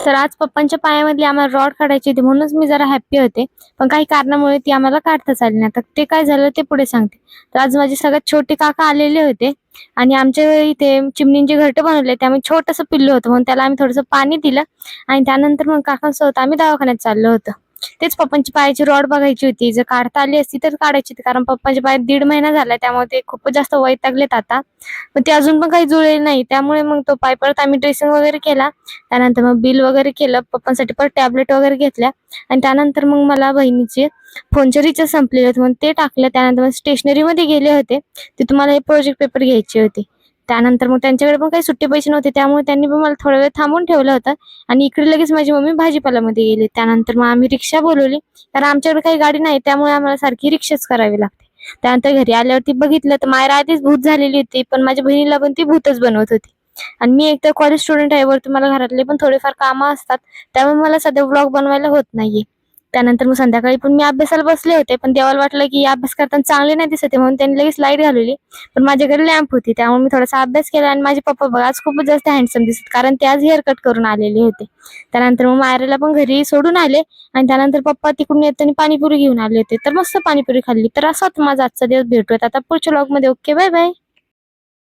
तर आज पप्पांच्या पायामधली आम्हाला रॉड काढायची होती म्हणूनच मी जरा हॅप्पी होते. पण काही कारणामुळे ती आम्हाला काढताच आली नाही. तर ते काय झालं ते पुढे सांगते. तर आज माझे सगळ्यात छोटे काका आलेले होते आणि आमच्या इथे चिमणींचे घरटं बनवले. त्यामुळे छोटंसं पिल्लू होतं म्हणून त्याला आम्ही थोडंसं पाणी दिलं आणि त्यानंतर मग काकांसोबत आम्ही दवाखान्यात चाललो होतो. तेच पप्पांची पायाची रॉड बघायची होती. जर काढता आली असती तर काढायची होती. कारण पप्पांच्या पायात 1.5 महिना झालाय त्यामुळे ते खूपच जास्त वैतागलेत आता. पण ते अजून पण काही जुळले नाही. त्यामुळे मग तो पाय परत आम्ही ड्रेसिंग वगैरे केला. त्यानंतर मग बिल वगैरे केलं. पप्पांसाठी परत टॅबलेट वगैरे घेतल्या आणि त्यानंतर मग मला बहिणीचे फोनचे रिचार्ज संपलेले होते म्हणून ते टाकलं. त्यानंतर मग स्टेशनरीमध्ये गेले होते. तिथून मला हे प्रोजेक्ट पेपर घ्यायचे होते. त्यानंतर मग त्यांच्याकडे पण काही सुट्टे पैसे नव्हते त्यामुळे त्यांनी पण मला थोडा वेळ थांबून ठेवलं होतं आणि इकडे लगेच माझी मम्मी भाजीपाल्यामध्ये गेली. त्यानंतर मग आम्ही रिक्षा बोलवली कारण आमच्याकडे काही गाडी नाही त्यामुळे आम्हाला सारखी रिक्षाच करावी लागते. त्यानंतर घरी आल्यावरती बघितलं तर मायरा आधीच भूत झालेली होती पण माझ्या बहिणीला पण ती भूतच बनवत होती. आणि मी एकतर कॉलेज स्टुडंट आहे वरती मला घरातले पण थोडेफार कामं असतात त्यामुळे मला सध्या व्लॉग बनवायला होत नाहीये. त्यानंतर मग संध्याकाळी पण मी अभ्यासाला बसले होते पण देवाला वाटलं की अभ्यास करताना चांगले नाही दिसत म्हणून त्यांनी लगेच लाईट घालवली. पण माझ्याकडे लॅम्प होती त्यामुळे मी थोडासा अभ्यास केला आणि माझे पप्पा बघा आज खूपच जास्त हँडसम दिसत कारण ते आज हेअर कट करून आलेले होते. त्यानंतर मग मायराला पण घरी सोडून आले आणि त्यानंतर पप्पा तिकडून येताना पाणीपुरी घेऊन आले होते तर मस्त पाणीपुरी खाल्ली. तर असा होता माझा आजचा दिवस. भेटूयात आता पुढच्या व्लॉग मध्ये. Okay bye bye.